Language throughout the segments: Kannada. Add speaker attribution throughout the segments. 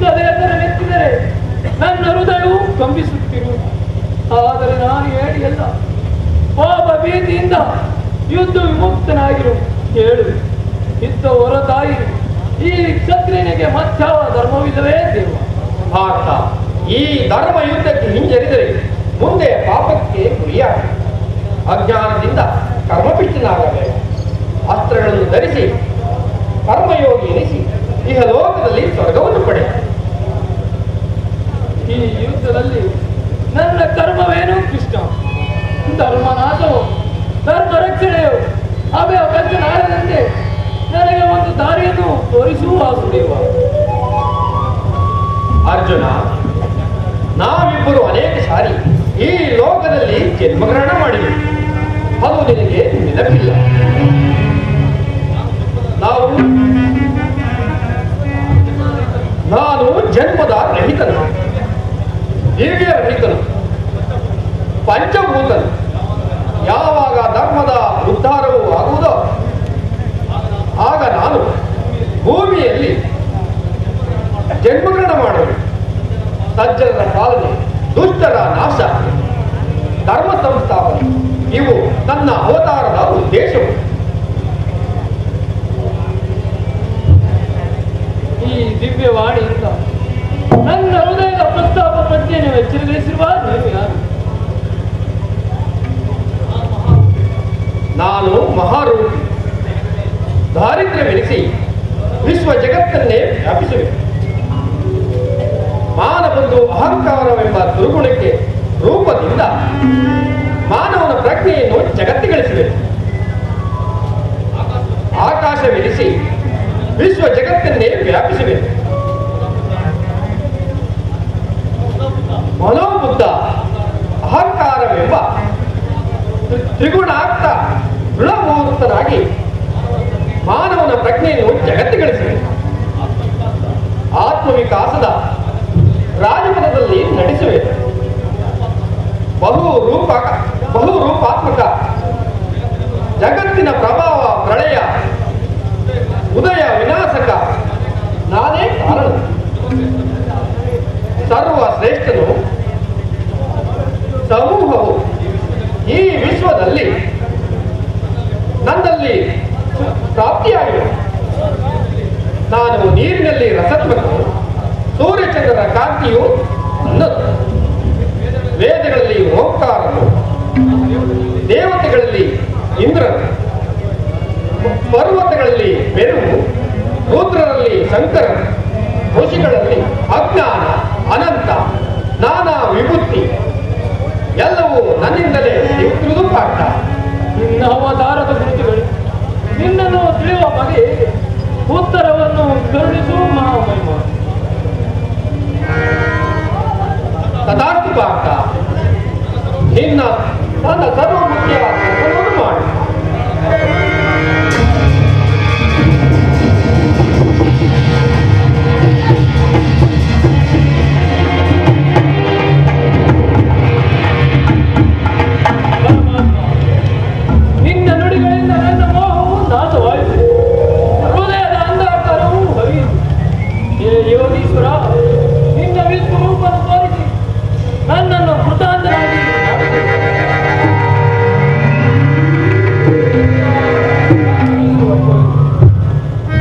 Speaker 1: ಯುದ್ಧದ ಹೆಸರನ್ನೆತ್ತಿದರೆ ನನ್ನ ಹೃದಯವು ಕಂಬಿಸುತ್ತಿರುವುದು. ಆದರೆ ನಾನು ಹೇಳಿಯಲ್ಲ, ಪಾಪ ಭೀತಿಯಿಂದ ಯುದ್ಧ ವಿಮುಕ್ತನಾಗಿರು. ಹೇಳು, ಯುದ್ಧ ಹೊರತಾಯಿ ಈ ಕ್ಷತ್ರಿಯನಿಗೆ ಮತ್ಯಾವ ಧರ್ಮವಿಲ್ಲವೇ ದೇವ?
Speaker 2: ಭಾರತ ಈ ಧರ್ಮ ಯುದ್ಧಕ್ಕೆ ಹಿಂಜರಿದರೆ ಮುಂದೆ ಪಾಪಕ್ಕೆ ಗುರಿಯಾಗ ಅಜ್ಞಾನದಿಂದ ಕರ್ಮಪಿಷ್ಟನಾಗಬೇಕು. ಅಸ್ತ್ರಗಳನ್ನು ಧರಿಸಿ ಕರ್ಮಯೋಗಿ ಎನಿಸಿ ಇಹಲೋಕದಲ್ಲಿ ಸ್ವರ್ಗವನ್ನು ಪಡೆ.
Speaker 1: ಈ ಯುದ್ಧದಲ್ಲಿ ನನ್ನ ಕರ್ಮವೇನು ಕೃಷ್ಣ? ಧರ್ಮನಾಶವು ಧರ್ಮ ರಕ್ಷಣೆಯು ಅಭಯ ಕಲ್ಪನಾಡದಂತೆ ನನಗೆ ಒಂದು ದಾರಿಯನ್ನು ತೋರಿಸುವ ವಾಸುದೇವ.
Speaker 2: ಅರ್ಜುನ, ನಾವಿಬ್ಬರು ಅನೇಕ ಸಾರಿ ಈ ಲೋಕದಲ್ಲಿ ಜನ್ಮಗ್ರಹಣ ಮಾಡಿವೆ. ಅದು ನಿನಗೆ ನೆನಪಿಲ್ಲ. ನಾನು ಜನ್ಮದ ರಹಿತನು, ದಿವ್ಯ ರಹಿತನು, ಪಂಚಭೂತನು. ಯಾವಾಗ ಧರ್ಮದ ಉದ್ಧಾರವು ಆಗುವುದೋ ಆಗ ನಾನು ಭೂಮಿಯಲ್ಲಿ ಜನ್ಮಗ್ರಹಣ ಮಾಡುವೆ. ಸಜ್ಜನರ ಪಾಲನೆ, ದುಷ್ಟರ ನಾಶ, ಧರ್ಮ ಸಂಸ್ಥಾಪನೆ ಇವು ನನ್ನ ಅವತಾರದ ಉದ್ದೇಶವು.
Speaker 1: ಈ ದಿವ್ಯವಾಣಿಯಿಂದ ನನ್ನ ಹೃದಯದ ಪ್ರಸ್ತಾಪ ಪ್ರಜ್ಞೆಯನ್ನು ಎಚ್ಚರಗೊಳಿಸಿರುವ ನೀವು ಯಾರು?
Speaker 2: ನಾನು ಮಹಾರೂಪಿ, ದಾರಿದ್ರ್ಯವೆನಿಸಿ ವಿಶ್ವ ಜಗತ್ತನ್ನೇ ವ್ಯಾಪಿಸುವೆ. ಮಾನವೊಂದು ಅಹಂಕಾರವೆಂಬ ದುರ್ಗುಣಕ್ಕೆ ರೂಪದಿಂದ ಮಾನವನ ಪ್ರಜ್ಞೆಯನ್ನು ಜಗತ್ತಿಗಳಿಸಿವೆ. ಆಕಾಶವೆನಿಸಿ ವಿಶ್ವ ಜಗತ್ತನ್ನೇ ವ್ಯಾಪಿಸಿವೆ. ಮನೋಬುದ್ಧ ಅಹಂಕಾರವೆಂಬ ತ್ರಿಗುಣಾರ್ಥ ದೃಢಮೂರ್ತನಾಗಿ ಮಾನವನ ಪ್ರಜ್ಞೆಯನ್ನು ಜಗತ್ತಿಗಳಿಸಿವೆ. ಆತ್ಮವಿಕಾಸದ ರಾಜಪಥದಲ್ಲಿ ನಡೆಸುವೆ. ಬಹುರೂಪಾತ್ಮಕ ಜಗತ್ತಿನ ಪ್ರಭಾವ, ಪ್ರಳಯ, ಉದಯ, ವಿನಾಶಕ ನಾನೇ ಕಾರಣ. ಸರ್ವ ಶ್ರೇಷ್ಠನು ಸಮೂಹವು ಈ ವಿಶ್ವದಲ್ಲಿ ನನ್ನಲ್ಲಿ ಪ್ರಾಪ್ತಿಯಾಗಿವೆ. ನಾನು ನೀರಿನಲ್ಲಿ ರಸತ್ಮಕನು, ಸೂರ್ಯಚಂದ್ರರ ಕಾಂತಿಯು ನನ್ನದು. ವೇದಗಳಲ್ಲಿ ಓಂಕಾರನು, ದೇವತೆಗಳಲ್ಲಿ ಇಂದ್ರನು, ಪರ್ವತಗಳಲ್ಲಿ ಮೆರುವು, ರುದ್ರರಲ್ಲಿ ಶಂಕರನು, ಋಷಿಗಳಲ್ಲಿ ಅಜ್ಞಾನ, ಅನಂತ, ನಾನಾ ವಿಭೂತಿ ಎಲ್ಲವೂ ನನ್ನಿಂದಲೇ ತಿಳಿದು ಪಾಠ.
Speaker 1: ನಿನ್ನ ಅವತಾರದ ಕೃತಿಗಳು ನಿನ್ನನ್ನು ತಿಳಿಯುವ ಬಗೆ ಉತ್ತರವನ್ನು ಕರುಣಿಸುವ ಮಹಾಮಹಿಮ.
Speaker 2: ತಥಾಸ್ತು ಪಾಠ. ನಿನ್ನ ನನ್ನ ಸರ್ವಮುಖ್ಯ ಮಾಡಿ.
Speaker 1: ನಿನ್ನ ನುಡಿಗಳಿಂದ ನನ್ನ ಮೋಹವು ನಾಶವಾಯಿತು, ಹೃದಯದ ಅಂಧಕಾರವು ಹರಿಯಿತು. ಯೋಗೀಶ್ವರ, ನಿನ್ನ ವಿಶ್ವರೂಪವನ್ನು ತೋರಿಸಿ ನನ್ನನ್ನು ಕೃತಾಂತನಾಗಿ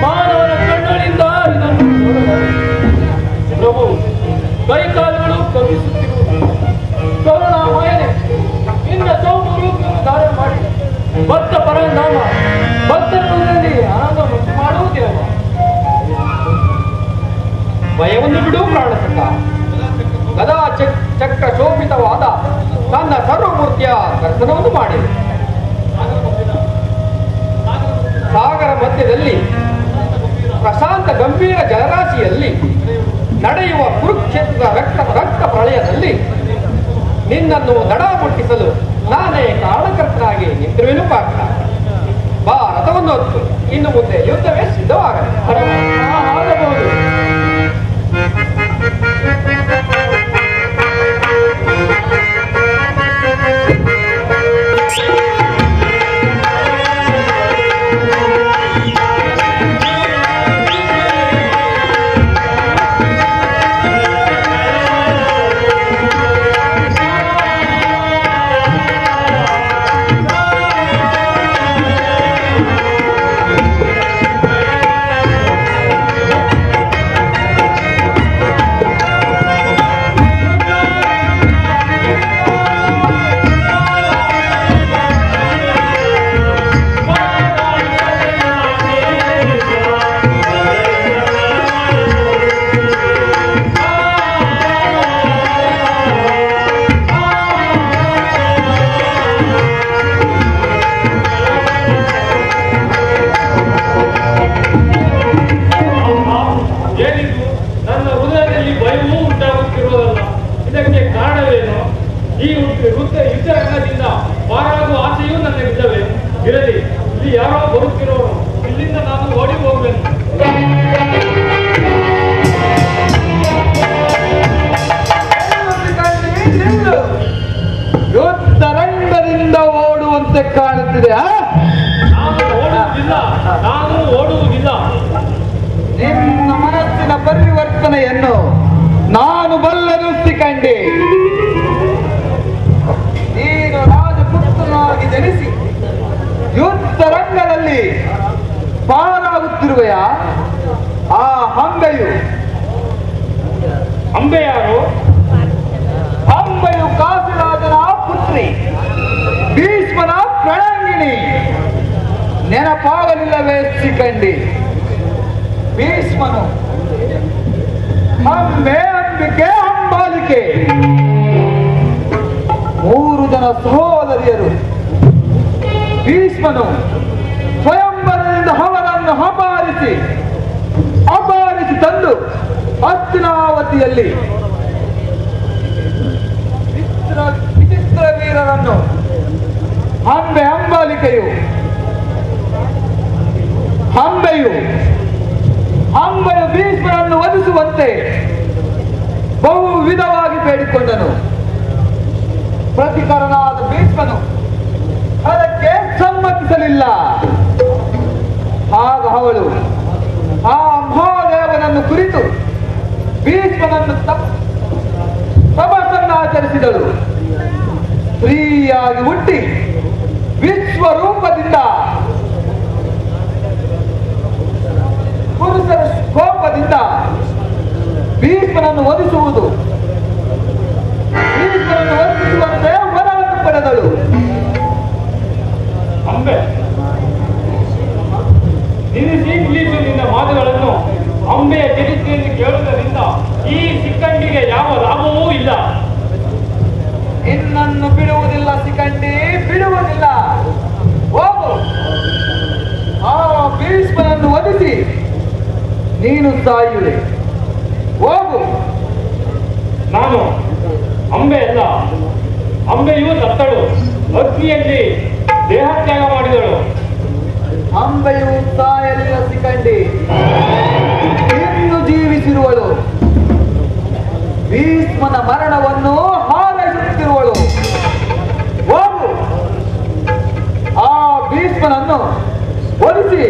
Speaker 1: ಮಾನವನ ಕಣ್ಣುಗಳಿಂದ ಇದನ್ನು ನೋಡಲಾಗಿದೆ. ಪ್ರಭು, ಕೈಕಾಲುಗಳು ಕಂಪಿಸುತ್ತಿರುವುದು. ಕರುಣಾಮಯನೆ, ನಿನ್ನ ಸೌಮ್ಯರೂಪವನ್ನು ಧಾರಣೆ ಮಾಡಿ ಭಕ್ತ ಪರಂಧಾಮ ಭಕ್ತರಲ್ಲಿ ಆನಂದ ಮುಕ್ತಿ ಮಾಡುವುದಿಲ್ಲ.
Speaker 2: ಭಯವನ್ನು ಬಿಡು ಪ್ರಾಣಸಕ. ಗದಾ ಚಕ್ರ ಶೋಭಿತವಾದ ತನ್ನ ಸರ್ವಮೂರ್ತಿಯ ದರ್ಶನವನ್ನು ಮಾಡಿದೆ. ಸಾಗರ ಮಧ್ಯದಲ್ಲಿ ಪ್ರಶಾಂತ ಗಂಭೀರ ಜಲರಾಶಿಯಲ್ಲಿ ನಡೆಯುವ ಕುರುಕ್ಷೇತ್ರದ ರಕ್ತ ಪ್ರಳಯದಲ್ಲಿ ನಿನ್ನನ್ನು ದಡ ಮುಟ್ಟಿಸಲು ನಾನೇ ಕಾರಣಕರ್ತನಾಗಿ ನಿಂತಿರುವೆನು ಪಾತ್ರ. ಬಾ, ರಥವನ್ನು ಹೊತ್ತು ಇನ್ನು ಮುಂದೆ ಯುದ್ಧವೇ ಸಿದ್ಧವಾಗಲಿ.
Speaker 1: ಆಗಬಹುದು. ಮಾಡುವೇನು? ಈ ಯುದ್ಧ ರಂಗದಿಂದ ಪಾರಾಗುವ ಆಸೆಯೂ ನನಗಿದ್ದವೆ. ಇರಲಿ, ಇಲ್ಲಿ ಯಾರೋ ಬರುತ್ತಿರೋರು, ಇಲ್ಲಿಂದ ನಾನು ಓಡಿ ಹೋಗ್ಬೇಕು.
Speaker 3: ಯುದ್ಧ ರಂಗದಿಂದ ಓಡುವಂತೆ ಕಾಣುತ್ತಿದೆ.
Speaker 1: ನಾನು ಓಡುವುದಿಲ್ಲ.
Speaker 3: ನಿನ್ನ ಮನಸ್ಸಿನ ಪರಿವರ್ತನೆಯನ್ನು ನಾನು ಬಲ್ಲದು ಸಿಕಂಡಿ. ನೀನು ರಾಜಪುತ್ರನಾಗಿ ಜನಿಸಿ ಯುದ್ಧ ರಂಗದಲ್ಲಿ ಪಾರಾಗುತ್ತಿರುವೆಯ ಆ ಅಂಬೆಯು
Speaker 1: ಅಂಬೆ ಯಾರು?
Speaker 3: ಅಂಬೆಯು ಕಾಸಿರಾಜನ ಪುತ್ರಿ, ಭೀಷ್ಮನ ಪ್ರಣಂಗಿಣಿ. ನೆನಪಾಗಲಿಲ್ಲವೇ ಸಿಕಂಡಿ? ಭೀಷ್ಮನು ಅಂಬೆ, ಅಂಬಿಕೆ, ಅಂಬಾಲಿಕೆ 3 ಜನ ಸಹೋದರಿಯರು. ಭೀಷ್ಮನು ಸ್ವಯಂವರದಿಂದ ಅವರನ್ನು ಅಪಹರಿಸಿ ತಂದು ಹಸ್ತಿನಾವತಿಯಲ್ಲಿ ವಿಚಿತ್ರ ವೀರರನ್ನು ಅಂಬೆಯು ಭೀಷ್ಮನನ್ನು ವಧಿಸುವಂತೆ ಬಹು ವಿಧವಾಗಿ ಬೇಡಿಕೊಂಡನು. ಪ್ರತಿಕರನಾದ ಭೀಷ್ಮನು ಅದಕ್ಕೆ ಸಮ್ಮತಿಸಲಿಲ್ಲ. ಆಗ ಅವಳು ಆ ಮಹಾದೇವನನ್ನು ಕುರಿತು ಭೀಷ್ಮನನ್ನು ತಪಸ್ಸನ್ನಾಚರಿಸಿದಳು. ಸ್ತ್ರೀಯಾಗಿ ಹುಟ್ಟಿ ವಿಶ್ವರೂಪದಿಂದ ಪುರುಷರ ಕೋಪದಿಂದ ಭೀಷ್ಮನನ್ನು ವಧಿಸುವಂತೆ ವರವನ್ನು ಪಡೆದಳು.
Speaker 1: ಅಂಬೆ, ನಿಲ್ಲಿಸು ನಿನ್ನ ಮಾತುಗಳನ್ನು. ಅಂಬೆಯ ಚರಿತ್ರೆಯನ್ನು ಕೇಳುವುದರಿಂದ ಈ ಸಿಕ್ಕಂಡಿಗೆ ಯಾವ ಲಾಭವೂ ಇಲ್ಲ.
Speaker 3: ನಿನ್ನನ್ನು ಬಿಡುವುದಿಲ್ಲ ಸಿಕಂಡಿ, ಬಿಡುವುದಿಲ್ಲ. ಹೋಗು, ಆ ಭೀಷ್ಮನನ್ನು ವಧಿಸಿ ನೀನು ಸಾಯುವೆ. ಹೋಗು.
Speaker 1: ನಾನು ಅಂಬೆ ಅಲ್ಲ, ಅಂಬೆಯೂ ಸತ್ತಳು, ಅಗ್ನಿಯಲ್ಲಿ ದೇಹತ್ಯಾಗ ಮಾಡಿದಳು.
Speaker 3: ಅಂಬೆಯು ಸಾಯಲಿಲ್ಲ ಸಿಕಂಡಿ, ಇನ್ನು ಜೀವಿಸಿರುವಳು. ಭೀಷ್ಮನ ಮರಣವನ್ನು ಹಾರೈಸುತ್ತಿರುವಳು. ಹೋಗು, ಆ ಭೀಷ್ಮನನ್ನು ವಧಿಸಿ